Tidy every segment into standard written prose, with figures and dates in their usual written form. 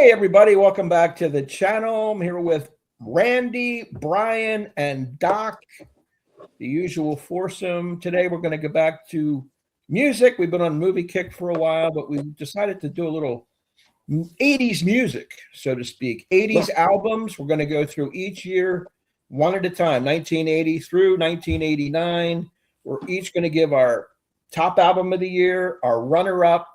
Hey, everybody, welcome back to the channel. I'm here with Randy, Brian, and Doc, the usual foursome. Today, we're going to go back to music. We've been on movie kick for a while, but we decided to do a little 80s music, so to speak. 80s albums. We're going to go through each year one at a time, 1980 through 1989. We're each going to give our top album of the year, our runner-up,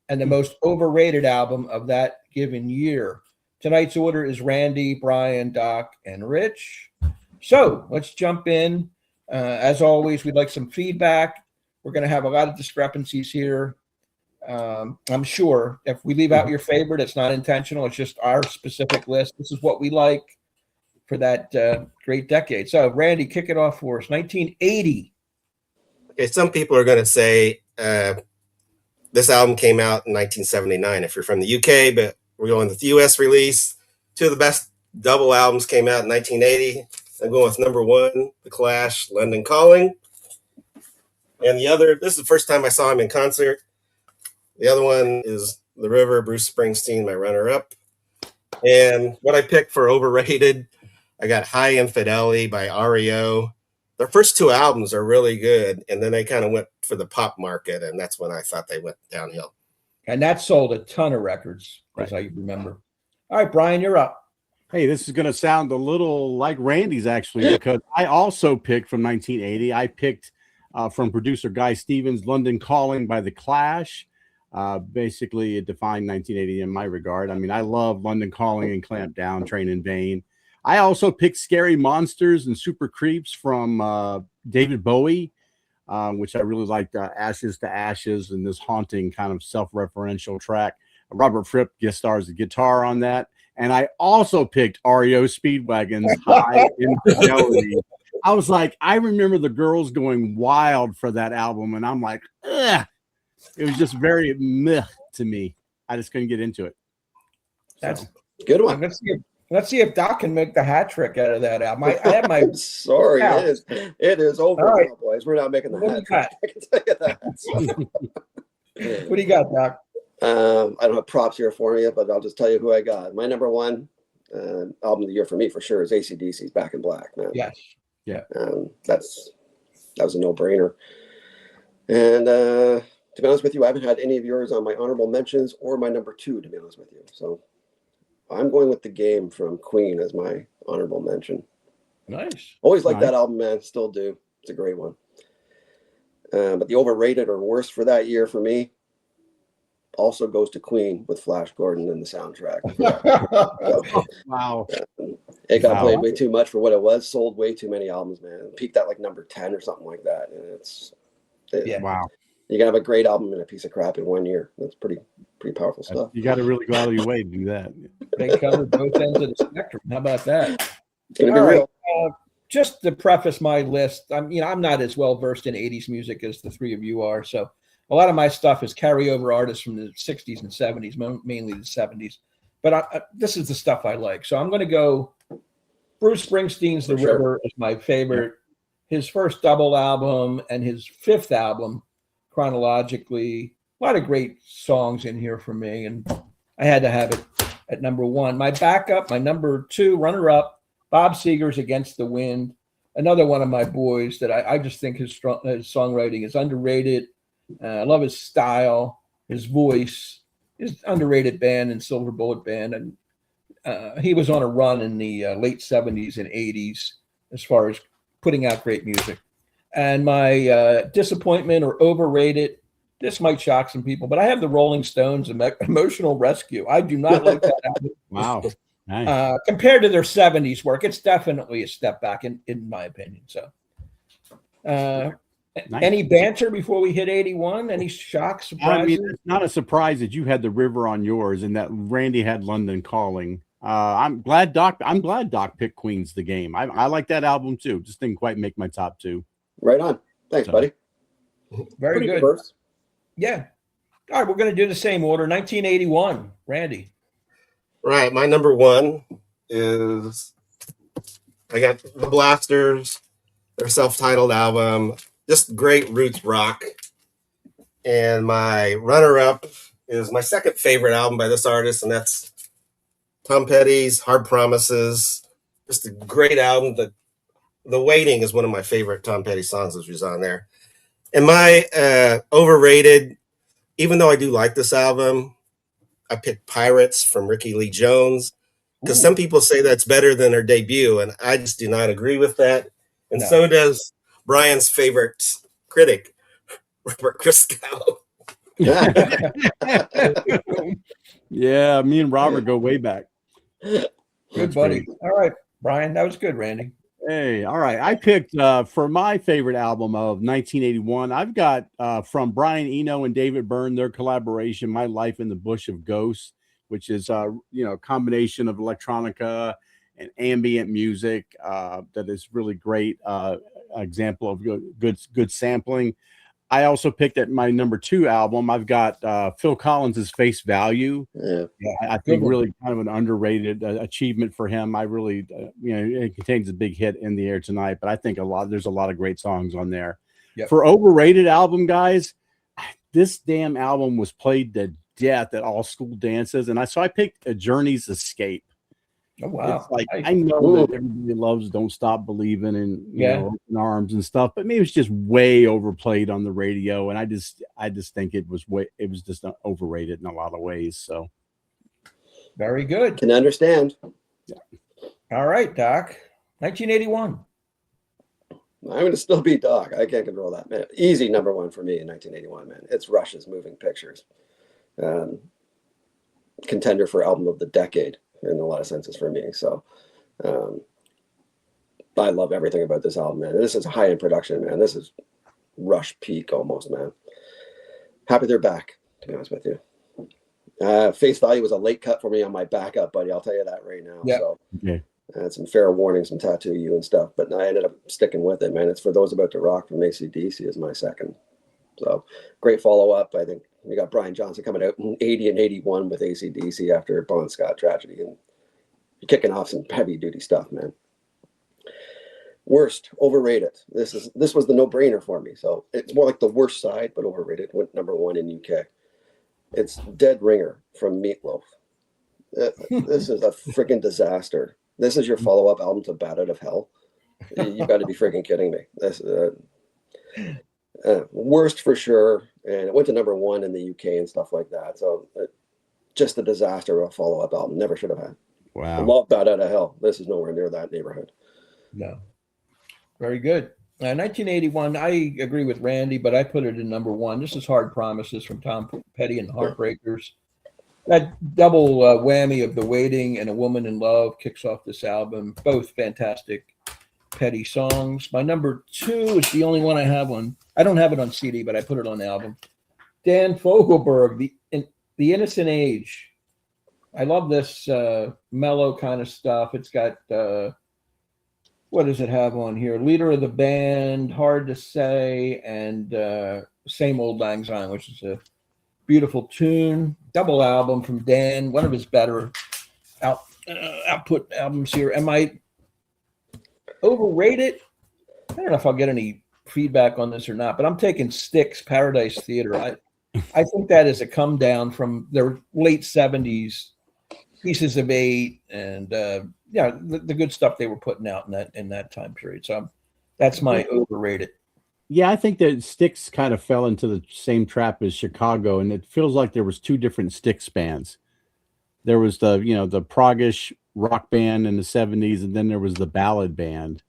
and the most overrated album of that given year. Tonight's order is Randy, Brian, Doc, and Rich. So let's jump in. As always, we'd like some feedback. We're going to have a lot of discrepancies here. I'm sure if we leave out your favorite, it's not intentional. It's just our specific list. This is what we like for that great decade. So, Randy, kick it off for us. 1980. Okay, some people are going to say this album came out in 1979 if you're from the UK, but we're going with the US release. Two of the best double albums came out in 1980. I'm going with number one, The Clash, London Calling. And the other, this is the first time I saw him in concert. The other one is The River, Bruce Springsteen, my runner-up. And what I picked for overrated, I got High Infidelity by REO. Their first two albums are really good, and then they kind of went for the pop market, and that's when I thought they went downhill. And that sold a ton of records, as I remember. All right, Brian, you're up. Hey, this is going to sound a little like Randy's, actually, because I also picked from 1980. I picked from producer Guy Stevens, London Calling by The Clash. Basically, it defined 1980 in my regard. I mean, I love London Calling and Clamp Down, Train in Vain. I also picked Scary Monsters and Super Creeps from David Bowie, which I really liked, Ashes to Ashes, and this haunting kind of self-referential track. Robert Fripp guest stars the guitar on that. And I also picked REO Speedwagon's High Infidelity. I was like, I remember the girls going wild for that album, and I'm like, ugh. It was just very meh to me. I just couldn't get into it. That's a good one. Let's see if Doc can make the hat trick out of that album. I have my sorry, it is over now, right, boys. We're not making the hat trick. I can tell you that. What do you got, Doc? I don't have props here for you, but I'll just tell you who I got. My number one album of the year for me, for sure, is AC/DC's Back in Black, man. Yes. Yeah. That was a no-brainer. And to be honest with you, I haven't had any of yours on my honorable mentions or my number two, to be honest with you. So I'm going with The Game from Queen as my honorable mention. Nice. Always liked that album, man. Still do. It's a great one. But the overrated or worst for that year for me also goes to Queen with Flash Gordon in the soundtrack. So, wow. It got played way too much for what it was. Sold way too many albums, man. It peaked at like number 10 or something like that. And wow. You can have a great album and a piece of crap in 1 year. That's pretty powerful stuff. You got to really go out of your way to do that. They covered both ends of the spectrum. How about that? It's gonna be real. Just to preface my list, I'm not as well versed in 80s music as the three of you are. So a lot of my stuff is carryover artists from the 60s and 70s, mainly the 70s. But this is the stuff I like. So I'm going to go Bruce Springsteen's The River is my favorite. His first double album and his fifth album, chronologically, a lot of great songs in here for me, and I had to have it at number one. My backup, my number two runner-up, Bob Seger's Against the Wind, another one of my boys that I just think his songwriting is underrated. I love his style, his voice, his underrated band and Silver Bullet Band, and he was on a run in the late 70s and 80s as far as putting out great music. And my disappointment or overrated, this might shock some people, but I have the Rolling Stones Emotional Rescue. I do not like that album. Wow. Nice. Compared to their 70s work, it's definitely a step back in my opinion. So nice. Any banter before we hit 81? Any shock, surprises? I mean, it's not a surprise that you had The River on yours and that Randy had London Calling. I'm glad Doc picked Queen's The Game. I like that album too. Just didn't quite make my top two. Right on. Thanks, buddy. Very Pretty good. Diverse. Yeah. All right, we're going to do the same order. 1981, Randy. Right. My number one is I got The Blasters, their self-titled album, just great roots rock. And my runner-up is my second favorite album by this artist, and that's Tom Petty's Hard Promises, just a great album. The Waiting is one of my favorite Tom Petty songs, which was on there. And my overrated, even though I do like this album, I picked Pirates from Ricky Lee Jones, because some people say that's better than her debut, and I just do not agree with that. And No. so does Brian's favorite critic, Robert Christgau. Yeah, me and Robert go way back. Good That's buddy. great. All right, Brian, that was good, Randy. Hey, all right. I picked for my favorite album of 1981. I've got from Brian Eno and David Byrne, their collaboration, "My Life in the Bush of Ghosts," which is a combination of electronica and ambient music that is really great. Example of good sampling. I also picked at my number 2 album. I've got Phil Collins's "Face Value." Yeah. I think really kind of an underrated achievement for him. I really, it contains a big hit, "In the Air Tonight," but I think there's a lot of great songs on there. Yep. For overrated album, guys, this damn album was played to death at all school dances, and I picked A Journey's Escape. Oh wow! It's like I know that everybody loves "Don't Stop Believing" and "Open Arms" and stuff, but maybe it's just way overplayed on the radio, and I just think it was just overrated in a lot of ways. So very good. Can understand. Yeah. All right, Doc. 1981. I'm going to still be Doc. I can't control that, man. Easy number 1 for me in 1981, man. It's Rush's "Moving Pictures." Contender for album of the decade in a lot of senses for me. So I love everything about this album, man. This is high-end production, man. This is Rush peak almost, man. Happy they're back, to be honest with you. Face Value was a late cut for me on my backup, buddy. I'll tell you that right now. Yeah. So okay. I had some fair warnings, some Tattoo You and stuff, but I ended up sticking with it, man. It's For Those About to Rock from AC/DC is my second. So great follow-up. I think we got Brian Johnson coming out in 80 and 81 with AC/DC after Bon Scott tragedy, and kicking off some heavy-duty stuff, man. Worst, overrated. This was the no-brainer for me. So it's more like the worst side, but overrated. Went number 1 in UK. It's Dead Ringer from Meatloaf. This is a freaking disaster. This is your follow-up album to Bat Out of Hell. You've got to be freaking kidding me. This worst for sure. And it went to number 1 in the UK and stuff like that. So just a disaster of a follow-up album. Never should have had. Wow. I love Bat Out of Hell. This is nowhere near that neighborhood. No. Very good. 1981, I agree with Randy, but I put it in number 1. This is Hard Promises from Tom Petty and the Heartbreakers. That double whammy of The Waiting and A Woman in Love kicks off this album. Both fantastic Petty songs. My number 2 is the only one I have on. I don't have it on CD, but I put it on the album. Dan Fogelberg, The Innocent Age. I love this mellow kind of stuff. It's got, what does it have on here? Leader of the Band, Hard to Say, and Same Old Lang Syne, which is a beautiful tune. Double album from Dan, one of his better output albums here. Am I overrated? I don't know if I'll get any feedback on this or not, but I'm taking Styx, Paradise Theater. I think that is a come down from their late 70s Pieces of 8 and the good stuff they were putting out in that time period. So that's my overrated. Yeah, I think that Styx kind of fell into the same trap as Chicago, and it feels like there was 2 different Styx bands. There was the proggish rock band in the 70s, and then there was the ballad band.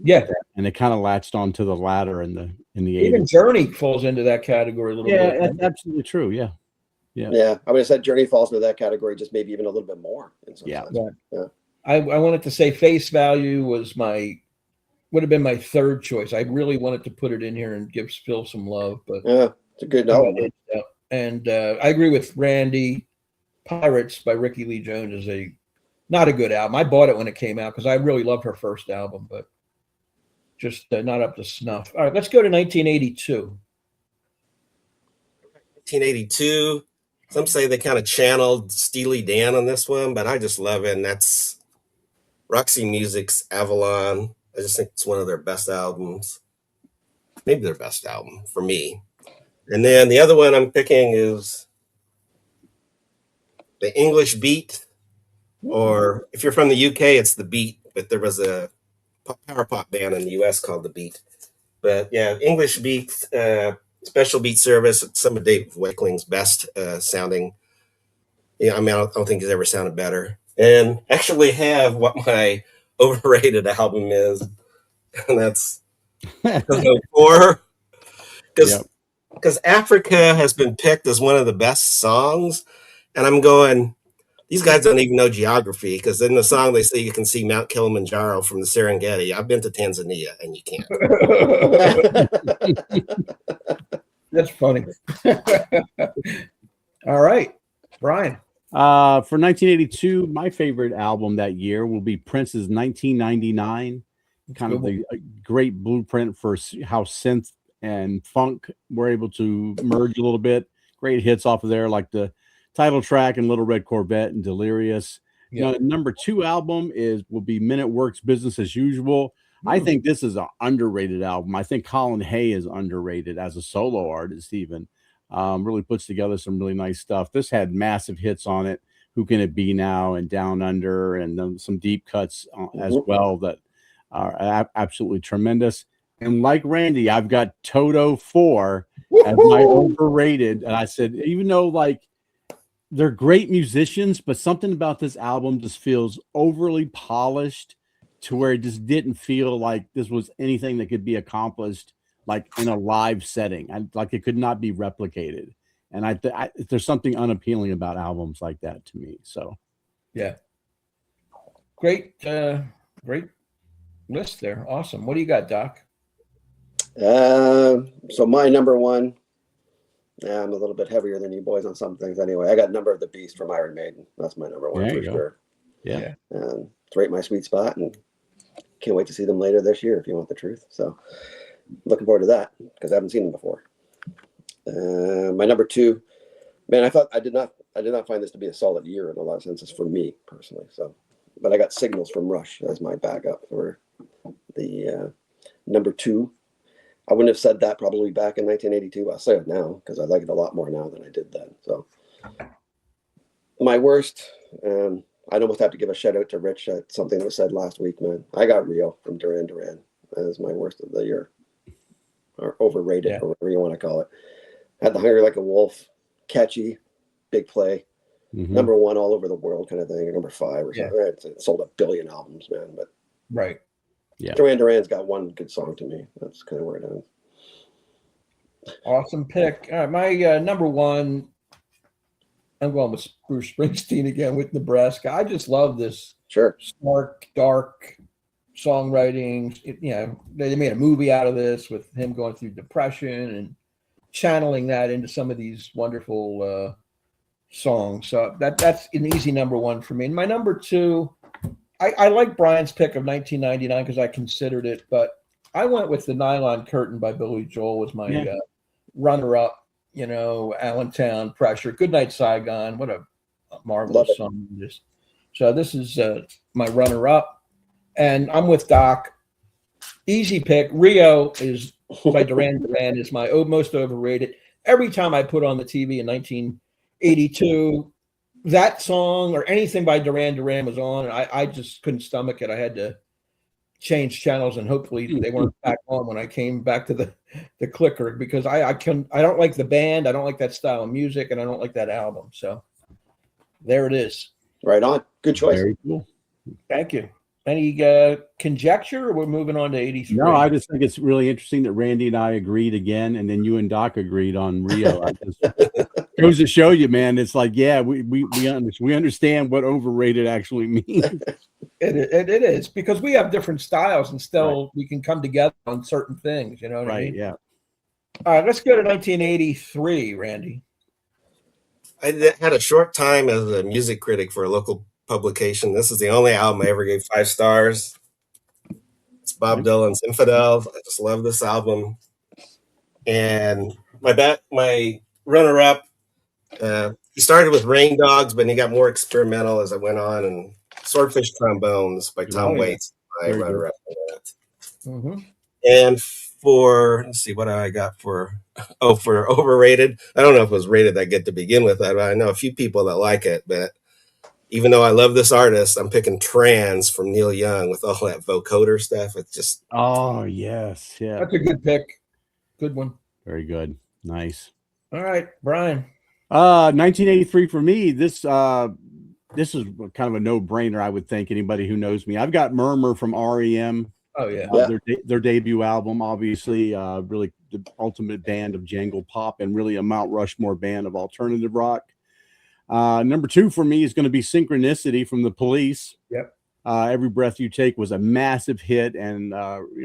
Yeah, and it kind of latched onto the latter in the 80s. Even Journey falls into that category a little bit. Yeah, that's absolutely true. Yeah. I would have said Journey falls into that category, just maybe even a little bit more. Yeah. I wanted to say Face Value would have been my third choice. I really wanted to put it in here and give Phil some love, but yeah, it's a good album. And I agree with Randy. Pirates by Ricky Lee Jones is not a good album. I bought it when it came out because I really loved her first album, but just not up to snuff. All right, let's go to 1982. 1982. Some say they kind of channeled Steely Dan on this one, but I just love it. And that's Roxy Music's Avalon. I just think it's one of their best albums. Maybe their best album for me. And then the other one I'm picking is The English Beat Or if you're from the UK, it's The Beat, but there was a power pop band in the US called The Beat. But yeah, English Beat, Special Beat Service, some of Dave Waikling's best sounding. Yeah, I mean, I don't think he's ever sounded better. And actually have what my overrated album is, and that's 2004. Yep. Because Africa has been picked as one of the best songs, and I'm going, these guys don't even know geography, because in the song they say you can see Mount Kilimanjaro from the Serengeti. I've been to Tanzania, and you can't. That's funny. All right, Brian. For 1982, my favorite album that year will be Prince's 1999. Kind of the great blueprint for how synth and funk were able to merge a little bit. Great hits off of there, like the title track and Little Red Corvette and Delirious. Yeah. Now, number 2 album will be Men at Work's Business as Usual. I think this is an underrated album. I think Colin Hay is underrated as a solo artist, even. Really puts together some really nice stuff. This had massive hits on it. Who Can It Be Now and Down Under, and then some deep cuts as well that are absolutely tremendous. And like Randy, I've got Toto 4 as my overrated. And I said, even though like they're great musicians, but something about this album just feels overly polished to where it just didn't feel like this was anything that could be accomplished like in a live setting. Like it could not be replicated. And there's something unappealing about albums like that to me. So, yeah, great list there. Awesome. What do you got, Doc? So my number one. Yeah, I'm a little bit heavier than you boys on some things. Anyway, I got Number of the Beast from Iron Maiden. That's my number one for sure. Yeah, it's right in my sweet spot, and can't wait to see them later this year. If you want the truth, so looking forward to that because I haven't seen them before. My number 2, man, I did not find this to be a solid year in a lot of senses for me personally. So, but I got Signals from Rush as my backup for the number 2. I wouldn't have said that probably back in 1982. I'll say it now because I like it a lot more now than I did then. So, my worst, I'd almost have to give a shout out to Rich at something that was said last week, man. I got Rio from Duran Duran as my worst of the year, or overrated, or whatever you want to call it. Had the Hungry Like a Wolf, catchy, big play, number 1 all over the world kind of thing, or number 5 or something. It sold 1 billion albums, man. But right, yeah, Duran Duran's got one good song to me. That's kind of where it ends. Awesome pick. All right, my number 1. I'm going with Bruce Springsteen again with Nebraska. I just love this smart, dark songwriting. They made a movie out of this with him going through depression and channeling that into some of these wonderful songs. So that's an easy number 1 for me. And my number 2, I like Brian's pick of 1999 because I considered it, but I went with The Nylon Curtain by Billy Joel was my runner-up. Allentown, Pressure, Goodnight Saigon. What a marvelous song it is. So this is my runner-up. And I'm with Doc. Easy pick. Rio is by Duran Duran is my most overrated. Every time I put on the TV in 1982, that song or anything by Duran Duran was on, and I just couldn't stomach it. I had to change channels, and hopefully they weren't back on when I came back to the clicker because I don't like the band, I don't like that style of music, and I don't like that album. So there it is. Right on. Good choice. Very cool. Thank you. Any conjecture, or we're moving on to 83? No, I just think it's really interesting that Randy and I agreed again, and then you and Doc agreed on Rio. Goes to show you, man. It's like, yeah, we understand what overrated actually means. It is because we have different styles, and still we can come together on certain things. You know what I mean? Yeah. All right, let's go to 1983, Randy. I had a short time as a music critic for a local publication. This is the only album I ever gave 5 stars. It's Bob Dylan's Infidel. I just love this album. And my runner-up, he started with Rain Dogs, but he got more experimental as I went on. And Swordfish Trombones by Tom Waits, my runner-up for that. And let's see, what I got for overrated. I don't know if it was rated that good to begin with. I know a few people that like it, but even though I love this artist, I'm picking Trans from Neil Young with all that vocoder stuff. It's just Oh yes, yeah, That's a good pick. Good one. very good, nice. All right, Brian. 1983 for me. This is kind of a no-brainer. I would think anybody who knows me. I've got Murmur from REM. Oh yeah. Their debut album, obviously, really the ultimate band of jangle pop and really a Mount Rushmore band of alternative rock. Number 2 for me is going to be Synchronicity from the Police. Yep. Every Breath You Take was a massive hit and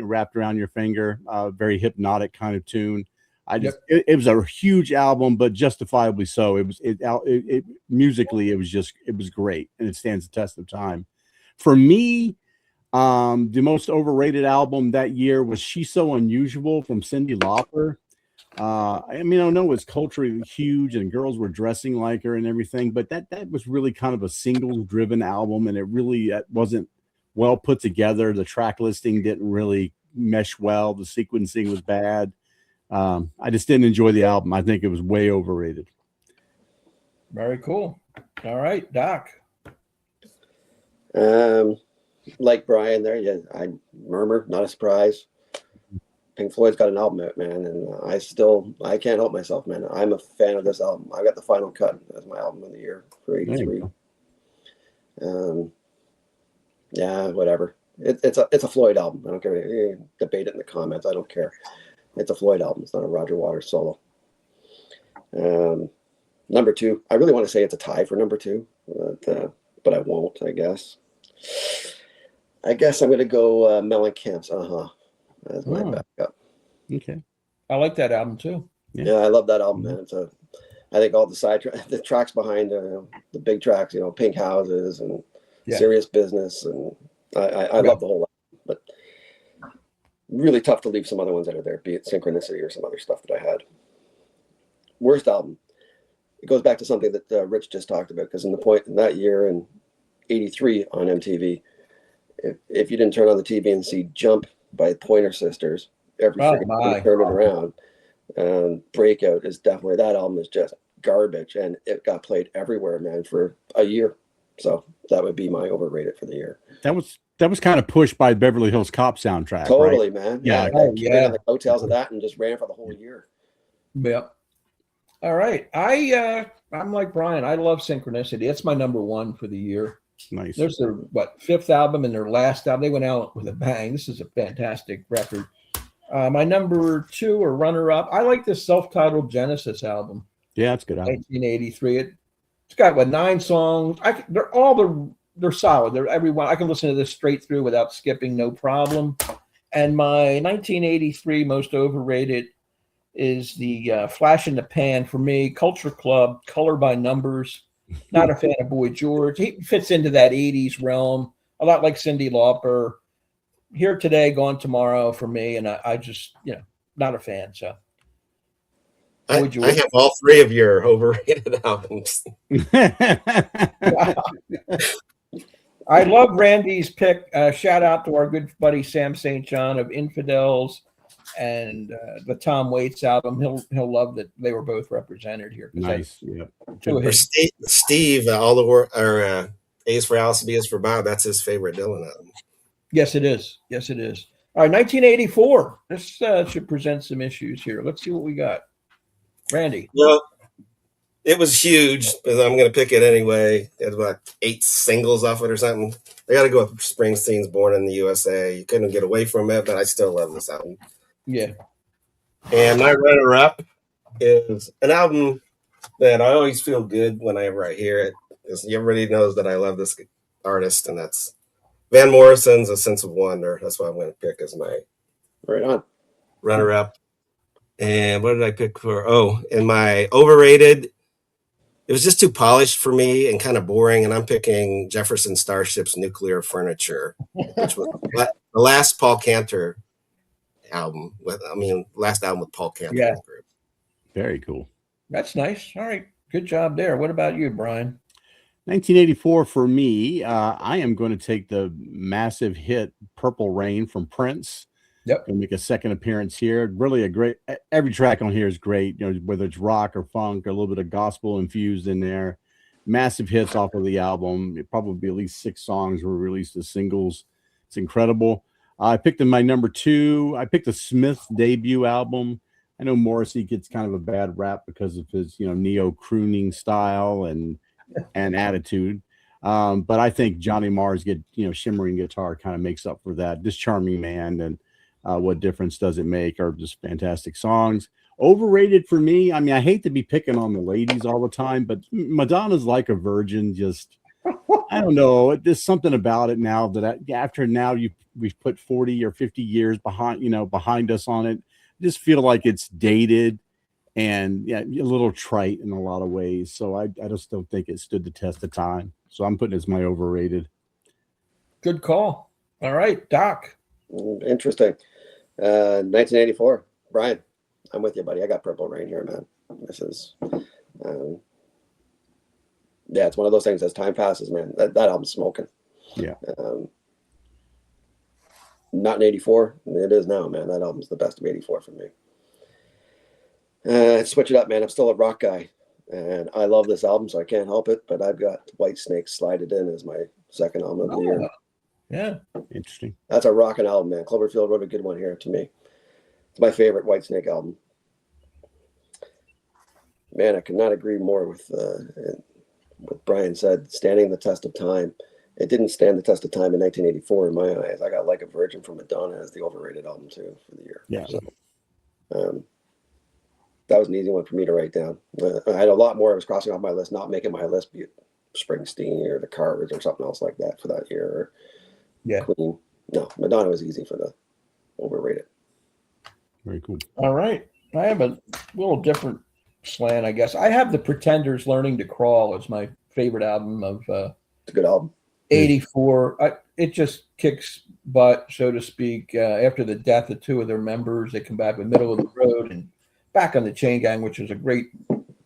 wrapped around your finger. Very hypnotic kind of tune. It was a huge album, but justifiably so. It musically, it was great, and it stands the test of time. For me, the most overrated album that year was She's So Unusual from Cyndi Lauper. I mean, I know it's culturally huge and girls were dressing like her and everything, but that was really kind of a singles driven album, and it really wasn't well put together. The track listing didn't really mesh well. The sequencing was bad. I just didn't enjoy the album. I think it was way overrated. Very cool. All right, Doc. Like Brian there, yeah, I Murmur, not a surprise. Pink Floyd's got an album out, man, and I can't help myself, man. I'm a fan of this album. I got the Final Cut as my album of the year for '83. Yeah, whatever. It's a Floyd album. I don't care. You debate it in the comments. I don't care. It's a Floyd album. It's not a Roger Waters solo. Number 2, I really want to say it's a tie for number 2, but I won't. I guess I'm going to go Mellencamp's as my backup. Okay. I like that album too. Yeah, I love that album, man. I think all the tracks behind the big tracks, Pink Houses and Serious Business, and I love the whole album, but really tough to leave some other ones that are there, be it Synchronicity or some other stuff that I had. Worst album. It goes back to something that Rich just talked about, because in that year in '83 on MTV, if you didn't turn on the TV and see Jump by Pointer Sisters, every turn it around, Breakout is definitely, that album is just garbage, and it got played everywhere, man, for a year. So that would be my overrated for the year. That was kind of pushed by Beverly Hills Cop soundtrack. Totally, right? Man. Yeah. On the coattails of that and just ran for the whole year. Yeah. All right. I'm like Brian. I love Synchronicity. It's my number 1 for the year. Nice. There's their 5th album and their last album. They went out with a bang. This is a fantastic record. My number 2 or runner-up, I like this self-titled Genesis album. Yeah, it's good album. 1983. It's got 9 songs. They're solid. They're everyone. I can listen to this straight through without skipping, no problem. And my 1983 most overrated is the flash in the pan for me. Culture Club, Color by Numbers. Not a fan of Boy George. He fits into that 80s realm, a lot like Cyndi Lauper. Here today, gone tomorrow for me, and I just, not a fan. So I have all 3 of your overrated albums. I love Randy's pick. Shout out to our good buddy Sam St. John of Infidels and the Tom Waits album. He'll love that they were both represented here. Nice. Yeah. Or Steve, all the work, or A's for Alice, B is for Bob. That's his favorite Dylan album. Yes, it is. Yes, it is. All right, 1984. This should present some issues here. Let's see what we got. Randy. Well, it was huge, but I'm going to pick it anyway. It had about 8 singles off it or something. I got to go with Springsteen's Born in the USA. You couldn't get away from it, but I still love this album. Yeah. And my runner-up is an album that I always feel good whenever I hear it, because everybody knows that I love this artist, and that's Van Morrison's A Sense of Wonder. That's what I'm going to pick as my runner-up. And what did I pick for? And my overrated, it was just too polished for me and kind of boring, and I'm picking Jefferson Starship's Nuclear Furniture, which was the last Paul Cantor album. Last album with Paul Cantor. Yeah. Group. Very cool. That's nice. All right. Good job there. What about you, Brian? 1984 for me, I am going to take the massive hit Purple Rain from Prince. Yep. Going to make a second appearance here. Really every track on here is great, whether it's rock or funk or a little bit of gospel infused in there. massive hits off of the album. Probably at least 6 songs were released as singles. It's incredible. I picked in my number 2. I picked the Smiths debut album. I know Morrissey gets kind of a bad rap because of his, neo crooning style and attitude. But I think Johnny Marr's shimmering guitar kind of makes up for that. This Charming Man and What Difference Does It Make are just fantastic songs. Overrated for me. I mean, I hate to be picking on the ladies all the time, but Madonna's Like a Virgin just, I don't know. There's something about it now that after now we've put 40 or 50 years behind us on it. I just feel like it's dated and a little trite in a lot of ways. So I just don't think it stood the test of time. So I'm putting it as my overrated. Good call. All right, Doc. Interesting. 1984. Brian, I'm with you, buddy. I got Purple Rain here, man. This is, it's one of those things as time passes, man. That album's smoking. Yeah. Not in 84. It is now, man. That album's the best of 84 for me. Switch it up, man. I'm still a rock guy, and I love this album, so I can't help it. But I've got White Snake slided in as my second album of the year. Yeah, interesting. That's a rocking album, man. Cloverfield wrote a good one here to me. It's my favorite White Snake album. Man, I could not agree more with what Brian said. Standing the test of time. It didn't stand the test of time in 1984 in my eyes. I got Like a Virgin from Madonna as the overrated album too for the year. Yeah. So, that was an easy one for me to write down. I had a lot more I was crossing off my list, not making my list, be it Springsteen or the Cars or something else like that for that year. Or Queen. No, Madonna was easy for the overrated. Very cool. All right. I have a little different slant, I guess. I have the Pretenders' Learning to Crawl as my favorite album of it's a good album. 84. It just kicks butt, so to speak. After the death of 2 of their members, they come back with Middle of the Road and Back on the Chain Gang, which is a great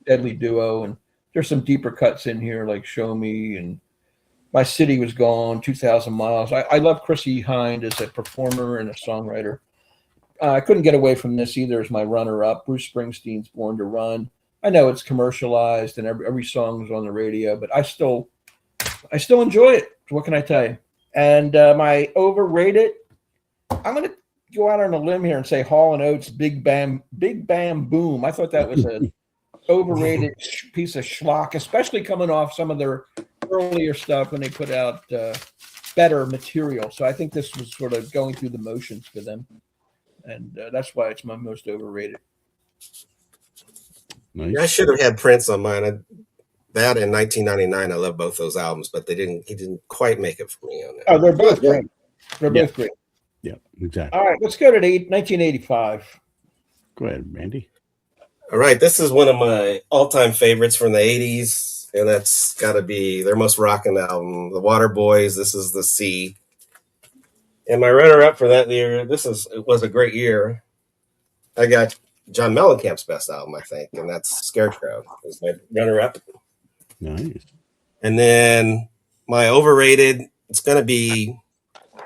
deadly duo. And there's some deeper cuts in here like Show Me and My City Was Gone, 2,000 Miles. I love Chrissie Hynde as a performer and a songwriter. I couldn't get away from this either as my runner-up. Bruce Springsteen's Born to Run. I know it's commercialized and every song is on the radio, but I still enjoy it. What can I tell you? And my overrated, I'm going to go out on a limb here and say Hall & Oates' Big Bam Boom. I thought that was an overrated piece of schlock, especially coming off some of their earlier stuff when they put out better material. So I think this was sort of going through the motions for them. And that's why it's my most overrated. Nice. Yeah, I should have had Prince on mine. That in 1999, I love both those albums, but he didn't quite make it for me on that. Oh, they're both great. They're both great. Yeah, exactly. All right, let's go to 1985. Go ahead, Randy. All right, this is one of my all-time favorites from the 80s, and that's got to be their most rocking album, The Waterboys, This Is the Sea. And my runner-up for that year, it was a great year. I got John Mellencamp's best album, I think, and that's Scarecrow. It was my runner-up. Nice. And then my overrated, it's going to be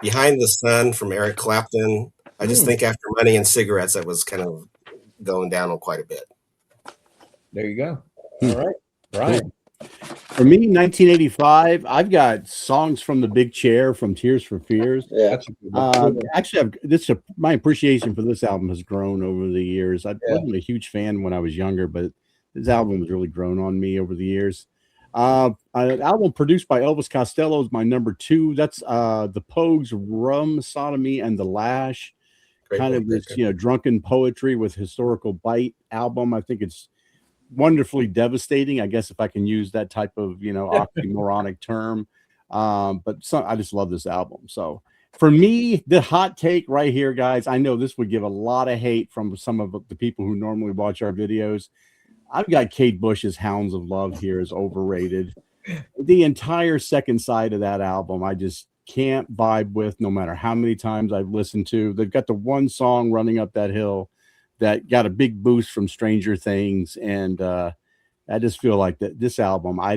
Behind the Sun from Eric Clapton. I just think after Money and Cigarettes, that was kind of going down on quite a bit. There you go. All right, Brian. For me, 1985, I've got Songs from the Big Chair from Tears for Fears. Yeah. Actually, my appreciation for this album has grown over the years. I wasn't a huge fan when I was younger, but this album has really grown on me over the years. An album produced by Elvis Costello is my number 2. That's the Pogues' Rum, Sodomy, and the Lash. Kind of this, drunken poetry with historical bite album. I think it's wonderfully devastating, I guess, if I can use that type of oxymoronic term. But I just love this album. So for me, the hot take right here, guys, I know this would give a lot of hate from some of the people who normally watch our videos. I've got Kate Bush's Hounds of Love here as overrated. The entire second side of that album I just can't vibe with, no matter how many times I've listened to. They've got the one song, Running Up That Hill, that got a big boost from Stranger Things, and I just feel like that this album, I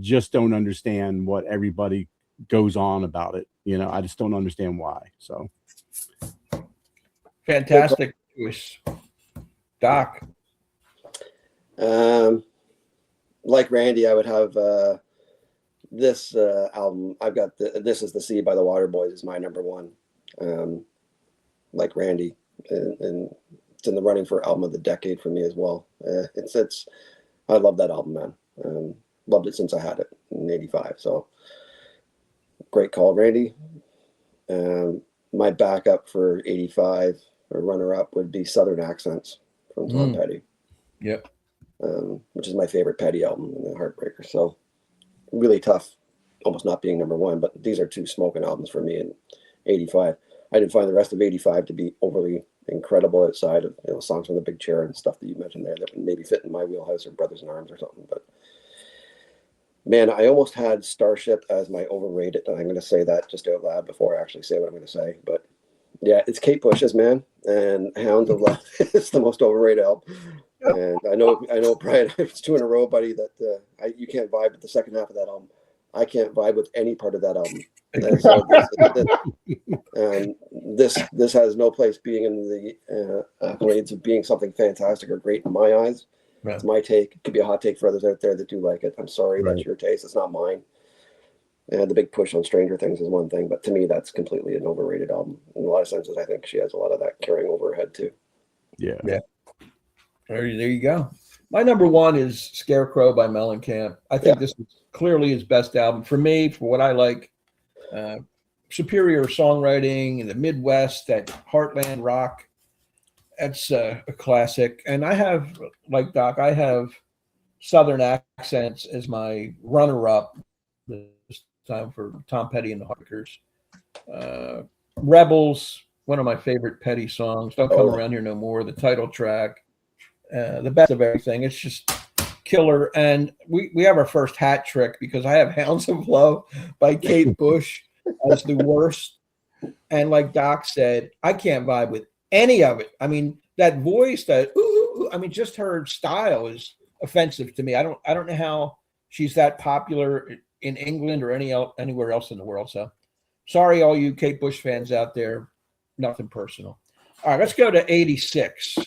just don't understand what everybody goes on about it. I just don't understand why. So fantastic choice, Doc. like Randy, I would have this album. I've got This Is the Sea by the Waterboys is my number one. Like Randy, and it's in the running for album of the decade for me as well. It's I love that album, man. Loved it since I had it in '85. So great call, Randy. My backup for '85 or runner-up would be Southern Accents from Tom Petty. Yep. Which is my favorite Petty album in the Heartbreaker. So really tough, almost not being number one, but these are two smoking albums for me in '85. I didn't find the rest of '85 to be overly incredible outside of songs from the Big Chair and stuff that you mentioned there that would maybe fit in my wheelhouse or Brothers in Arms or something. But man, I almost had Starship as my overrated, and I'm going to say that just out loud before I actually say what I'm going to say. But yeah, it's Kate Bush's, man, and Hounds of Love is the most overrated album. And I know, Brian, it's two in a row, buddy, that you can't vibe with the second half of that album. I can't vibe with any part of that album. And so this has no place being in the accolades of being something fantastic or great in my eyes. Right. It's my take. It could be a hot take for others out there that do like it. I'm sorry, right. That's your taste. It's not mine. And the big push on Stranger Things is one thing, but to me, that's completely an overrated album. In a lot of senses, I think she has a lot of that carrying over her head too. Yeah. There you go. My number one is Scarecrow by Mellencamp. I think this is clearly his best album for me, for what I like. Superior songwriting in the Midwest, that heartland rock. That's a classic. And I have, like Doc, I have Southern Accents as my runner-up this time for Tom Petty and the Heartbreakers. Rebels, one of my favorite Petty songs. Don't Come Around Here No More, the title track. The best of everything. It's just killer. And we have our first hat trick because I have Hounds of Love by Kate Bush as the worst. And like Doc said, I can't vibe with any of it. I mean, that voice, just her style is offensive to me. I don't know how she's that popular in England or anywhere else in the world. So sorry, all you Kate Bush fans out there. Nothing personal. All right, let's go to 86.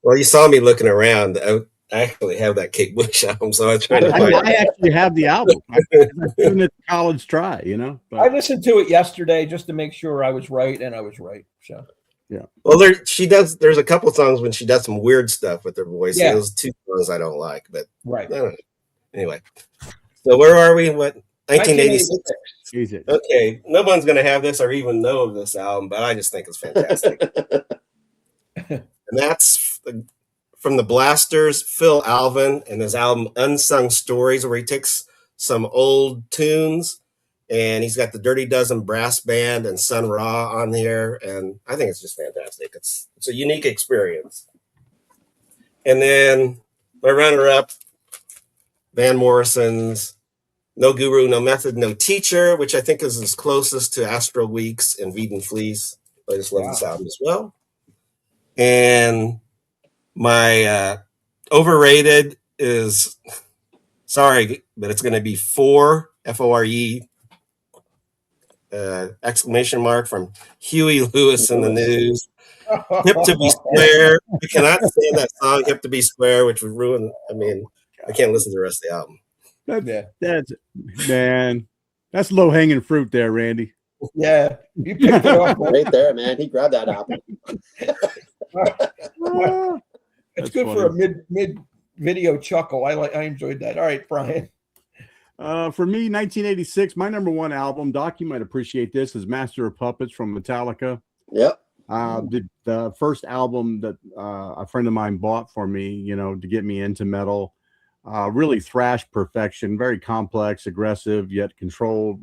Well, you saw me looking around. I actually have that Kate Bush album, so I was trying to find it. I actually have the album. I've given it a college try, But I listened to it yesterday just to make sure I was right, and I was right. So yeah. Well, there's a couple of songs when she does some weird stuff with her voice. Yeah. Those two songs I don't like, but right. Anyway, so where are we? What 1986? Okay, no one's going to have this or even know of this album, but I just think it's fantastic. And that's from the Blasters, Phil Alvin, and his album Unsung Stories, where he takes some old tunes and he's got the Dirty Dozen Brass Band and Sun Ra on here. And I think it's just fantastic. It's a unique experience. And then my runner-up, Van Morrison's No Guru, No Method, No Teacher, which I think is as closest to Astral Weeks and Weed and Fleece. I just love this album as well. And my overrated is, sorry, but it's going to be Fore, F-O-R-E, exclamation mark from Huey Lewis and the News. Hip to Be Square. I cannot stand that song, Hip to Be Square, which would ruin, I can't listen to the rest of the album. That's low-hanging fruit there, Randy. Yeah. You picked it up right there, man. He grabbed that apple. It's good funny. For a mid video chuckle. I enjoyed that. All right, Brian. For me, 1986, my number one album, Doc, you might appreciate this, is Master of Puppets from Metallica. Yep. The first album that a friend of mine bought for me, to get me into metal. Really thrash perfection, very complex, aggressive, yet controlled.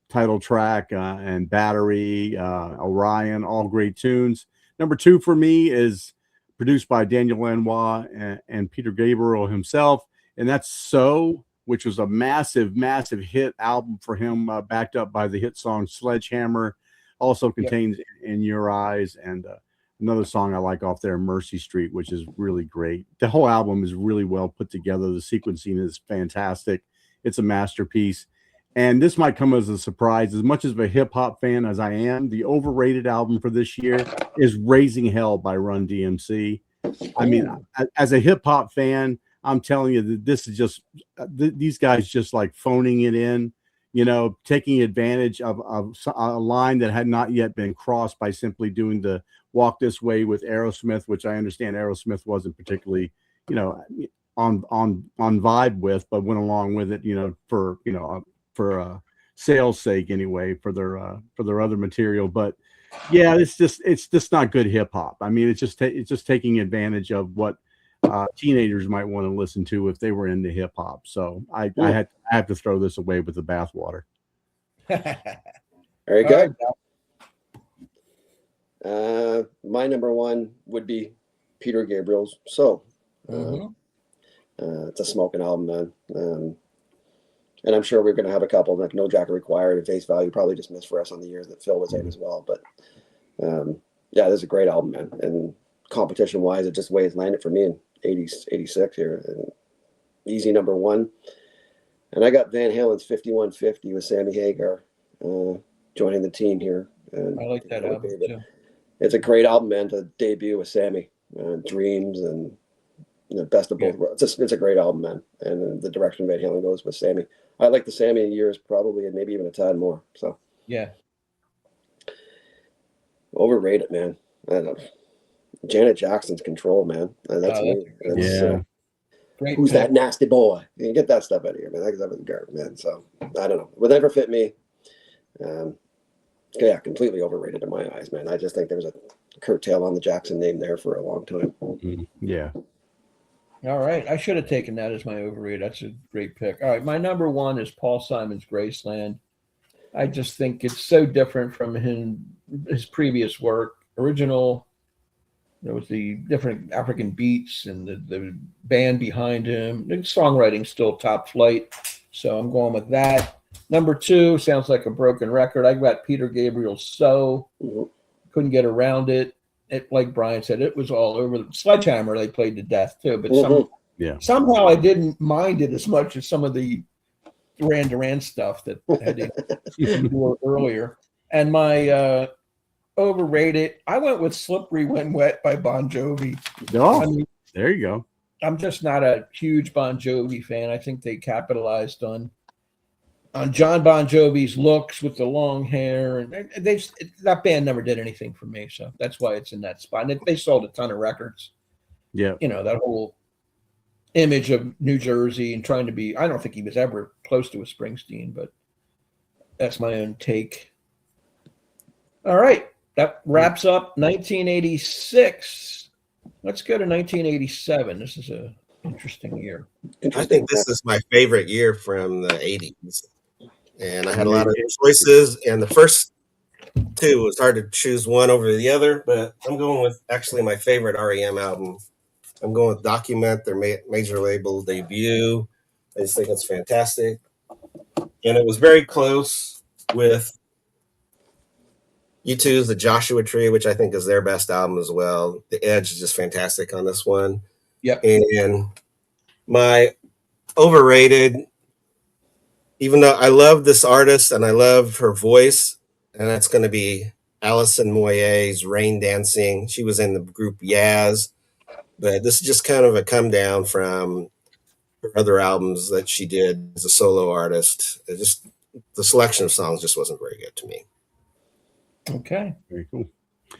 Title track and Battery, Orion, all great tunes. Number two for me is produced by Daniel Lanois and Peter Gabriel himself, and that's So, which was a massive, massive hit album for him, backed up by the hit song Sledgehammer. Also contains In Your Eyes and another song I like off there, Mercy Street, which is really great. The whole album is really well put together. The sequencing is fantastic. It's a masterpiece. And this might come as a surprise. As much of a hip-hop fan as I am, the overrated album for this year is Raising Hell by Run DMC. I mean, as a hip-hop fan, I'm telling you that this is just these guys just like phoning it in, taking advantage of a line that had not yet been crossed by simply doing the Walk This Way with Aerosmith, which I understand Aerosmith wasn't particularly, on vibe with, but went along with it, for sales sake anyway, for their other material. But yeah, it's just not good hip hop. I mean, it's just taking advantage of what teenagers might want to listen to if they were into hip hop. So I have to throw this away with the bathwater. Very good. Right. My number one would be Peter Gabriel's So. It's a smoking album, man. And I'm sure we're going to have a couple, like No Jacket Required and Face Value, probably just missed for us on the years that Phil was in as well. But yeah, this is a great album, man. And competition wise, it just way it's landed for me in 86 here. And easy number one. And I got Van Halen's 5150 with Sammy Hagar joining the team here. And I like that album too. It's a great album, man, to debut with Sammy. Dreams and Best of Both Worlds. It's a great album, man. And the direction Van Halen goes with Sammy. I like the Sammy years probably, and maybe even a tad more. So yeah. Overrated, man. I don't know. Janet Jackson's Control, man. That's me. Great. Who's that nasty boy? You get that stuff out of here, man. That was garbage, man. So I don't know. Would never fit me. Yeah, completely overrated in my eyes, man. I just think there was a curtail on the Jackson name there for a long time. Yeah. All right. I should have taken that as my overrated. That's a great pick. All right. My number one is Paul Simon's Graceland. I just think it's so different from his previous work. Original, there was the different African beats and the band behind him. The songwriting's still top flight. So I'm going with that. Number two sounds like a broken record. I got Peter Gabriel's So. Couldn't get around it. Like Brian said, it was all over. The Sledgehammer they played to death too, but somehow I didn't mind it as much as some of the Duran stuff that had more earlier. And my overrated, I went with Slippery When Wet by Bon Jovi. There you go. I'm just not a huge Bon Jovi fan. I think they capitalized on John Bon Jovi's looks with the long hair, and that band never did anything for me, so that's why it's in that spot. And they sold a ton of records. Yeah, that whole image of New Jersey and trying to be. I don't think he was ever close to a Springsteen, but that's my own take. All right, that wraps up 1986. Let's go to 1987. This is an interesting year. I think this is my favorite year from the 80s. And I had a lot of choices, and the first two, it was hard to choose one over the other, but I'm going with actually my favorite REM album. I'm going with Document, their major label debut. I just think it's fantastic. And it was very close with U2's The Joshua Tree, which I think is their best album as well. The Edge is just fantastic on this one. Yep. And my overrated, even though I love this artist and I love her voice, and that's going to be Alison Moyet's Rain Dancing. She was in the group Yaz, but this is just kind of a come down from her other albums that she did as a solo artist. The selection of songs just wasn't very good to me. Okay. Very cool.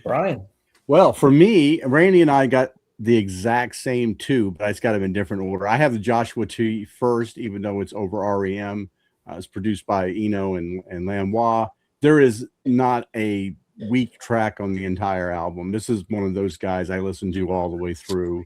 Brian. Well, for me, Randy and I got the exact same two, but it's got them in different order. I have the Joshua Tree first, even though it's over REM. It's produced by Eno and Lanois. There is not a weak track on the entire album. This is one of those guys I listen to all the way through.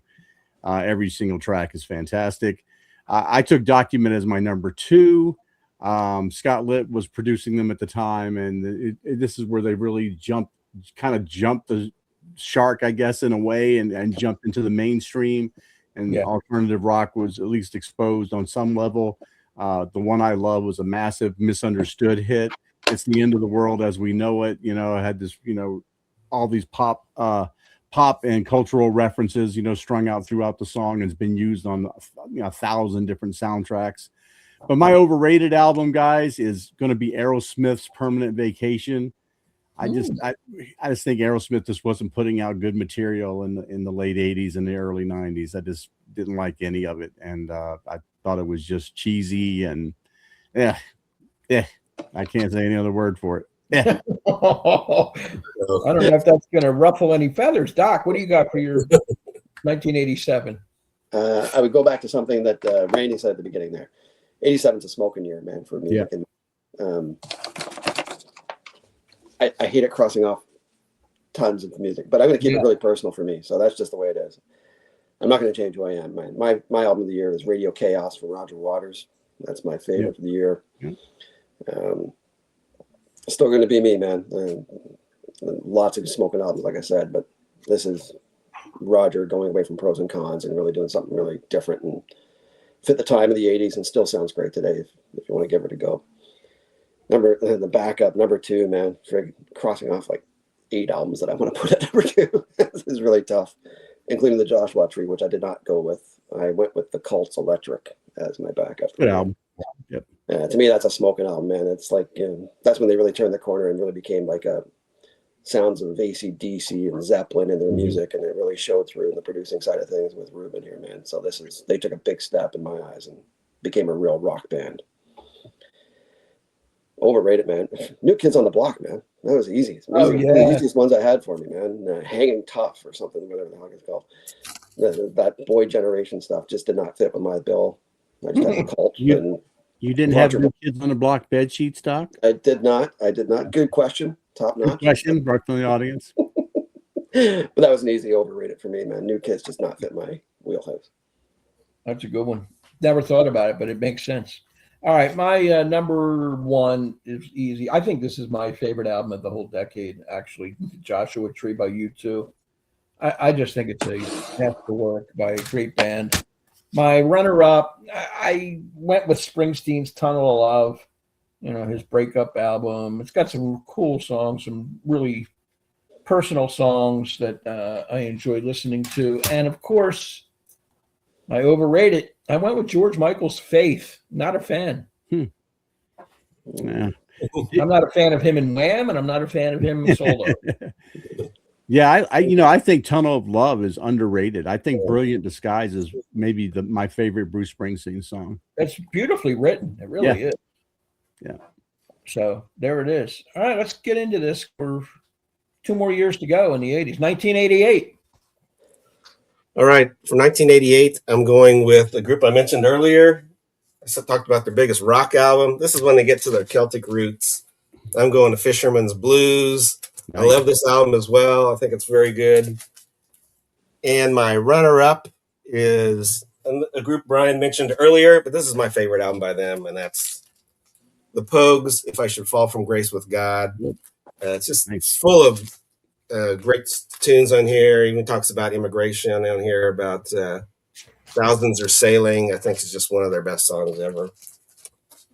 Every single track is fantastic. I took Document as my number two. Scott Litt was producing them at the time, and this is where they really jumped the shark, I guess, in a way, and jumped into the mainstream. And alternative rock was at least exposed on some level. The One I Love was a massive misunderstood hit. It's the End of the World as we know it. It had this, all these pop and cultural references, strung out throughout the song, and it's been used on 1,000 different soundtracks. But my overrated album, guys, is going to be Aerosmith's Permanent Vacation. I just think Aerosmith just wasn't putting out good material in the late 80s and the early 90s. didn't like any of it, and I thought it was just cheesy and yeah. I can't say any other word for it. Yeah. I don't know if that's going to ruffle any feathers. Doc, what do you got for your 1987? I would go back to something that Randy said at the beginning there. 87's a smoking year, man, for music. Yeah. And I hate it crossing off tons of music, but I'm going to keep it really personal for me. So that's just the way it is. I'm not going to change who I am, man. My album of the year is Radio Chaos from Roger Waters. That's my favorite of the year. Yeah. Still going to be me, man. Lots of smoking albums, like I said, but this is Roger going away from pros and cons and really doing something really different and fit the time of the 80s and still sounds great today if you want to give it a go. The backup, number 2, man, crossing off like 8 albums that I want to put at number 2. This is really tough, including the Joshua Tree, which I did not go with. I went with the Cults Electric as my backup. Good album. Yep. To me, that's a smoking album, man. It's like, that's when they really turned the corner and really became like a sounds of AC/DC and Zeppelin in their music, and it really showed through in the producing side of things with Ruben here, man. So they took a big step in my eyes and became a real rock band. Overrated, man. New Kids on the Block, man. That was easy. One of the easiest ones I had for me, man. Hanging Tough or something, whatever the hell it's called. That boy generation stuff just did not fit with my bill. I just had a cult. You didn't have New Kids on the Block bed sheets, Doc? I did not. Good question. Top notch. Good question, brought from the audience. But that was an easy overrated for me, man. New Kids just not fit my wheelhouse. That's a good one. Never thought about it, but it makes sense. All right, my number 1 is easy. I think this is my favorite album of the whole decade, actually. Joshua Tree by U2. I just think it's a masterwork by a great band. My runner-up, I went with Springsteen's Tunnel of Love, his breakup album. It's got some cool songs, some really personal songs that I enjoyed listening to. And, of course, my overrated, I went with George Michael's Faith. Not a fan. Yeah. I'm not a fan of him in Wham, and I'm not a fan of him in solo. Yeah, I think Tunnel of Love is underrated. I think Brilliant Disguise is maybe my favorite Bruce Springsteen song. It's beautifully written. It really is. Yeah. So there it is. All right, let's get into this. For 2 more years to go in the 80s. 1988. All right, for 1988, I'm going with the group I mentioned earlier. I talked about their biggest rock album. This is when they get to their Celtic roots. I'm going to Fisherman's Blues. Nice. I love this album as well. I think it's very good. And my runner-up is a group Brian mentioned earlier, but this is my favorite album by them, and that's The Pogues, If I Should Fall from Grace with God. It's just full of great tunes on here. Even talks about immigration on here, about Thousands Are Sailing. I think it's just one of their best songs ever.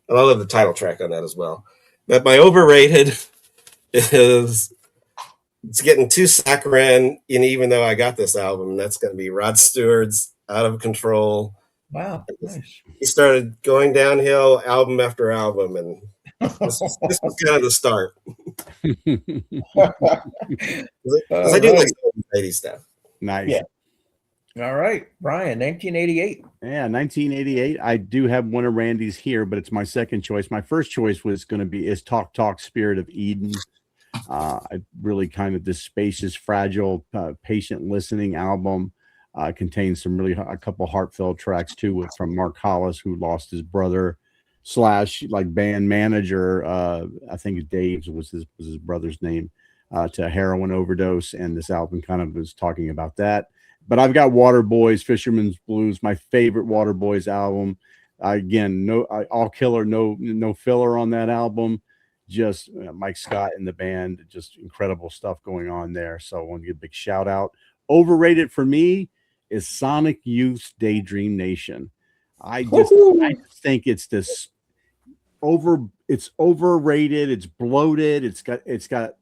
And I love the title track on that as well. But my overrated is it's getting too saccharine, and even though I got this album, that's going to be Rod Stewart's Out of Control. Wow, nice. He started going downhill album after album, and this was kind of the start. I do like 80s stuff. Nice. Yeah. All right, Brian, 1988. Yeah, 1988. I do have one of Randy's here, but it's my second choice. My first choice was going to be Talk Talk Spirit of Eden. I really kind of this spacious, fragile, patient listening album contains some really a couple heartfelt tracks too, from Mark Hollis, who lost his brother / like band manager. I think Dave was his brother's name, to a heroin overdose, and this album kind of was talking about that. But I've got Waterboys, Fisherman's Blues, my favorite Waterboys album. Again, all killer, no filler on that album. Just Mike Scott and the band, just incredible stuff going on there. So I want to give a big shout out. Overrated for me is Sonic Youth's Daydream Nation. I just think it's this it's overrated. It's bloated. It's got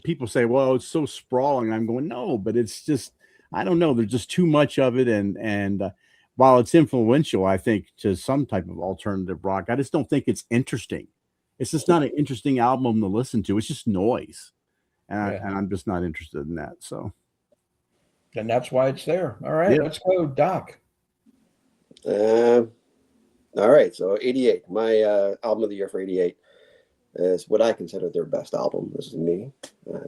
people say, well, it's so sprawling. I'm going, no, but it's just, I don't know. There's just too much of it. And while it's influential, I think, to some type of alternative rock, I just don't think it's interesting. It's just not an interesting album to listen to. It's just noise. And I'm just not interested in that. So. And that's why it's there. All right, Yeah. let's go, Doc. All right, so 88. My album of the year for 88 is what I consider their best album. This is me,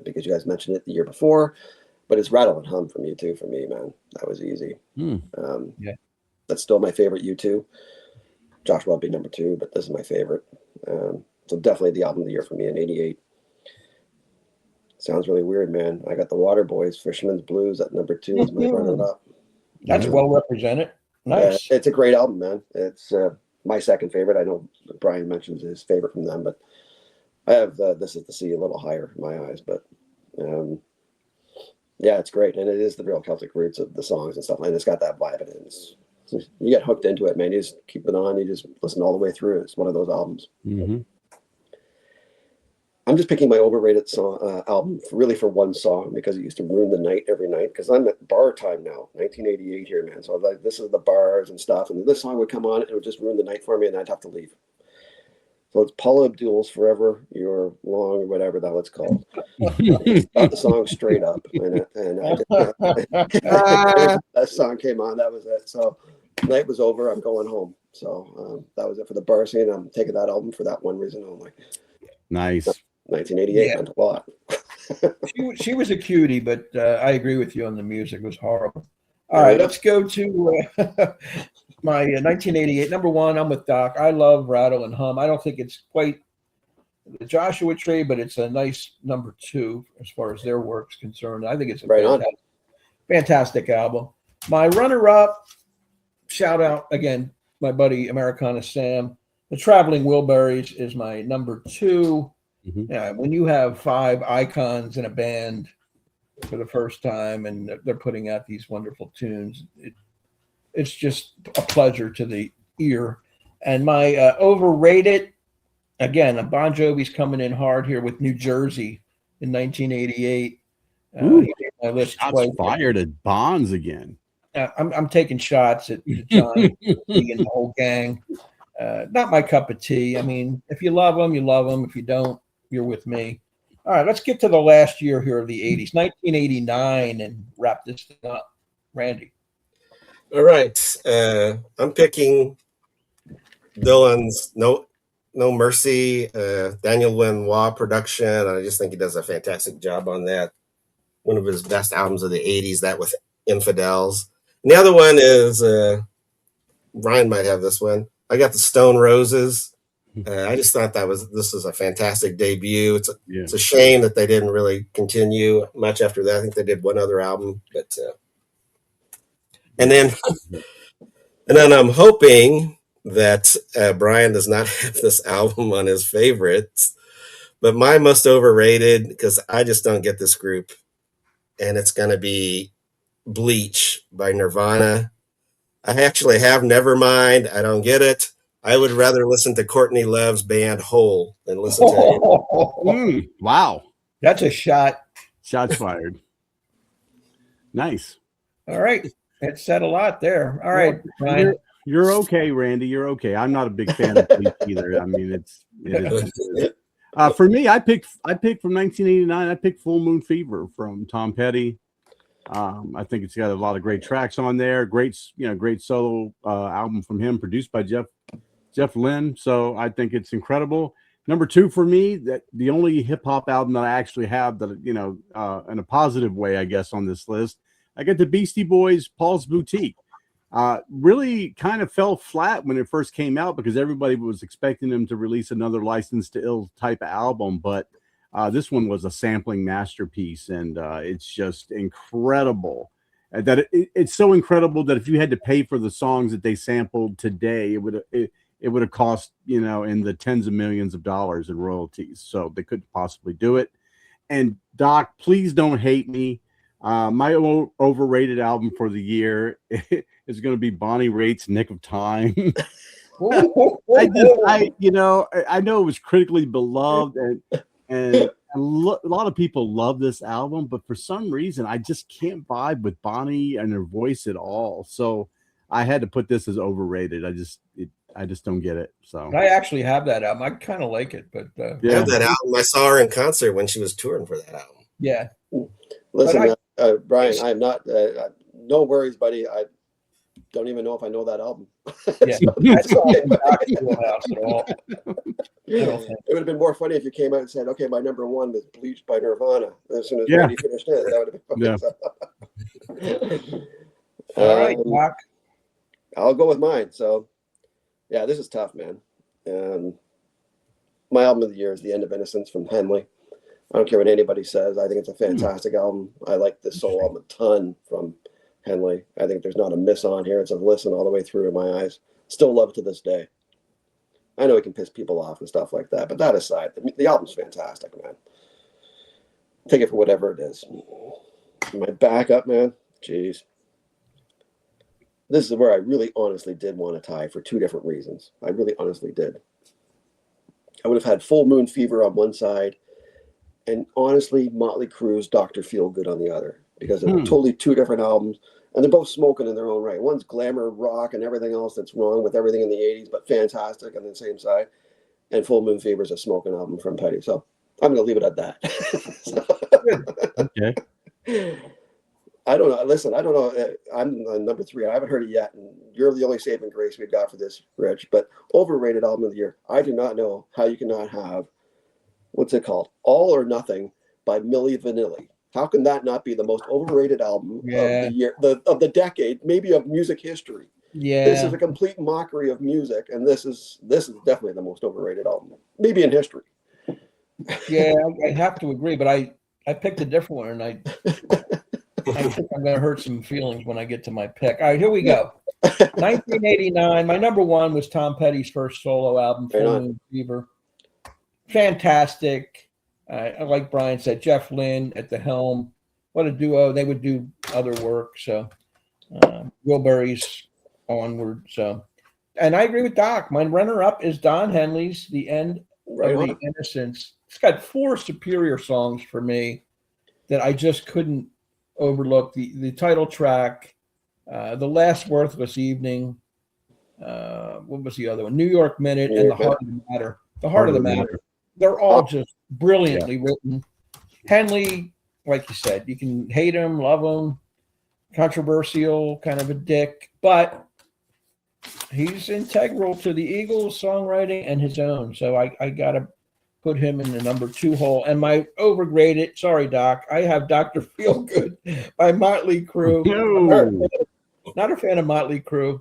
because you guys mentioned it the year before, but it's Rattle and Hum from U2 for me, man. That was easy. Yeah. That's still my favorite U2. Joshua will be number 2, but this is my favorite. So definitely the album of the year for me in 88. Sounds really weird, man. I got the Water Boys, Fisherman's Blues at number 2 as my runner-up. That's well represented. Nice. It's a great album, man. It's my second favorite. I know Brian mentions his favorite from them, but I have This Is the Sea a little higher in my eyes. But yeah, it's great. And it is the real Celtic roots of the songs and stuff. And it's got that vibe in it. You get hooked into it, man. You just keep it on. You just listen all the way through. It's one of those albums. Mm-hmm. I'm just picking my overrated song album really for one song because it used to ruin the night every night. Because I'm at bar time now, 1988 here, man. So like this is the bars and stuff, and this song would come on, and it would just ruin the night for me, and I'd have to leave. So it's Paula Abdul's "Forever You're Long" or whatever the hell it's called. Got the song straight up, and that song came on. That was it. So night was over. I'm going home. So that was it for the bar scene. I'm taking that album for that one reason only. Nice. 1988 meant a lot. She was a cutie, but I agree with you on the music. It was horrible. All right, let's go to my 1988 number 1. I'm with Doc. I love Rattle and Hum. I don't think it's quite the Joshua Tree, but it's a nice number 2 as far as their work's concerned. I think it's a fantastic album. My runner-up, shout out again, my buddy Americana Sam. The Traveling Wilburys is my number 2. Mm-hmm. Yeah, when you have 5 icons in a band for the first time and they're putting out these wonderful tunes, it's just a pleasure to the ear. And my overrated, again, Bon Jovi's coming in hard here with New Jersey in 1988. He made my list Shots twice. fired at Bonds again. I'm taking shots at John and the whole gang. Not my cup of tea. I mean, if you love them, you love them. If you don't, you're with me. All right, let's get to the last year here of the 80s, 1989, and wrap this thing up. Randy. All right. I'm picking Dylan's No Mercy, Daniel Lanois production. I just think he does a fantastic job on that. One of his best albums of the 80s, that with Infidels. And the other one is, Brian might have this one. I got the Stone Roses. I just thought this was a fantastic debut. It's a shame that they didn't really continue much after that. I think they did one other album, but and then I'm hoping that Brian does not have this album on his favorites, but my most overrated, because I just don't get this group, and it's going to be Bleach by Nirvana. I actually have Nevermind. I don't get it. I would rather listen to Courtney Love's band Hole than listen to Wow. That's a shot. Shots fired. Nice. All right. It said a lot there. All right, Brian. You're okay, Randy. You're okay. I'm not a big fan of Bleach either. I mean, it is. For me, I picked from 1989. I picked Full Moon Fever from Tom Petty. I think it's got a lot of great tracks on there. Great solo album from him, produced by Jeff Lynne. So I think it's incredible. Number 2 for me, that the only hip hop album that I actually have that, in a positive way, I guess, on this list, I got the Beastie Boys' Paul's Boutique. Really kind of fell flat when it first came out because everybody was expecting them to release another License to Ill type of album, but this one was a sampling masterpiece, and it's just incredible. That it's so incredible that if you had to pay for the songs that they sampled today, it would have cost, in the tens of millions of dollars in royalties. So they couldn't possibly do it. And Doc, please don't hate me. My overrated album for the year is going to be Bonnie Raitt's Nick of Time. I know it was critically beloved, and a lot of people love this album, but for some reason, I just can't vibe with Bonnie and her voice at all. So I had to put this as overrated. I just don't get it. So I actually have that album. I kind of like it, but I have that album. I saw her in concert when she was touring for that album. Yeah. Listen, Brian, I'm not. No worries, buddy. I don't even know if I know that album. Yeah, that's all Doc's wheelhouse at all. I don't think. It would have been more funny if you came out and said, "Okay, my number one was Bleached by Nirvana." As soon as Yeah. Randy finished it, that would have been funny. All right, Doc. I'll go with mine. So, yeah, this is tough, man. My album of the year is "The End of Innocence" from Henley. I don't care what anybody says. I think it's a fantastic album. I like this solo album a ton from Henley. I think there's not a miss on here. It's a listen all the way through in my eyes. Still love it to this day. I know it can piss people off and stuff like that, but that aside, the album's fantastic, man. Take it for whatever it is. My backup, man, jeez. This is where I really honestly did want to tie for two different reasons. I really honestly did. I would have had Full Moon Fever on one side, and honestly, Motley Crue's Dr. Feelgood on the other, because they're totally two different albums, and they're both smoking in their own right. One's glamour rock and everything else that's wrong with everything in the 80s, but fantastic on the same side. And Full Moon Fever is a smoking album from Petty. So I'm going to leave it at that. Okay. I don't know. Listen, I don't know. I'm on number 3. I haven't heard it yet. And you're the only saving grace we've got for this, Rich. But overrated album of the year. I do not know how you cannot have, what's it called? All or Nothing by Milli Vanilli. How can that not be the most overrated album of the year, of the decade, maybe of music history? Yeah. This is a complete mockery of music, and this is definitely the most overrated album, maybe in history. Yeah, I have to agree, but I picked a different one, and I think I'm going to hurt some feelings when I get to my pick. All right, here we go. 1989. My number one was Tom Petty's first solo album, Full Moon Fever. Fantastic. Like Brian said, Jeff Lynne at the helm. What a duo. They would do other work. So Wilburys onward. So, and I agree with Doc. My runner-up is Don Henley's The End of the Innocence. It's got 4 superior songs for me that I just couldn't overlook. The title track, The Last Worthless Evening. What was the other one? New York Minute and The Heart of the Matter. The Heart of the Matter. They're all just brilliantly written. Henley, like you said, you can hate him, love him, controversial, kind of a dick, but he's integral to the Eagles' songwriting and his own. So I got to put him in the number 2 hole. And my overrated, sorry, Doc, I have Dr. Feelgood by Motley Crue. No. Not a fan of Motley Crue.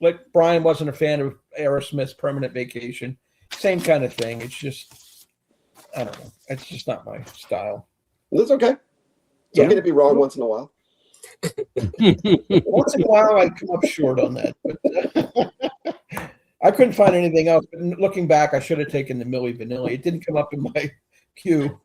Like Brian wasn't a fan of Aerosmith's Permanent Vacation. Same kind of thing. It's just, I don't know. It's just not my style. That's okay. It's okay to be wrong once in a while. Once in a while, I come up short on that. But I couldn't find anything else. But looking back, I should have taken the Milli Vanilli. It didn't come up in my queue.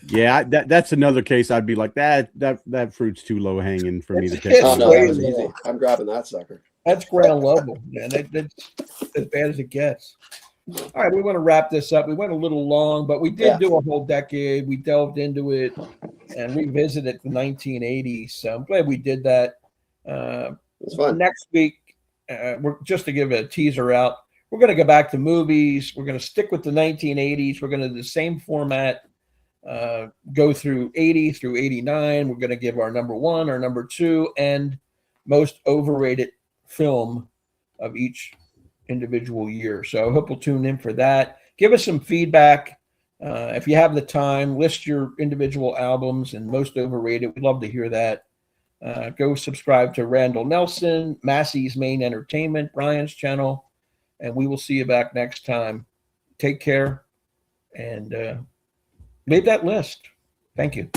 Yeah, that's another case. I'd be like that fruit's too low hanging for me to take. Oh, no, that was easy. I'm grabbing that sucker. That's ground level, man. That's as bad as it gets. All right, we want to wrap this up. We went a little long, but we did do a whole decade. We delved into it and revisited the 1980s. So I'm glad we did that. It's fun. Next week, we're just to give a teaser out, we're going to go back to movies. We're going to stick with the 1980s. We're going to do the same format, go through 80 through 89. We're going to give our number 1, our number 2, and most overrated film of each individual year. So I hope you'll tune in for that. Give us some feedback. If you have the time, list your individual albums and most overrated. We'd love to hear that. Go subscribe to Randall Nelson, Massey's Main Entertainment, Brian's channel, and we will see you back next time. Take care and leave that list. Thank you.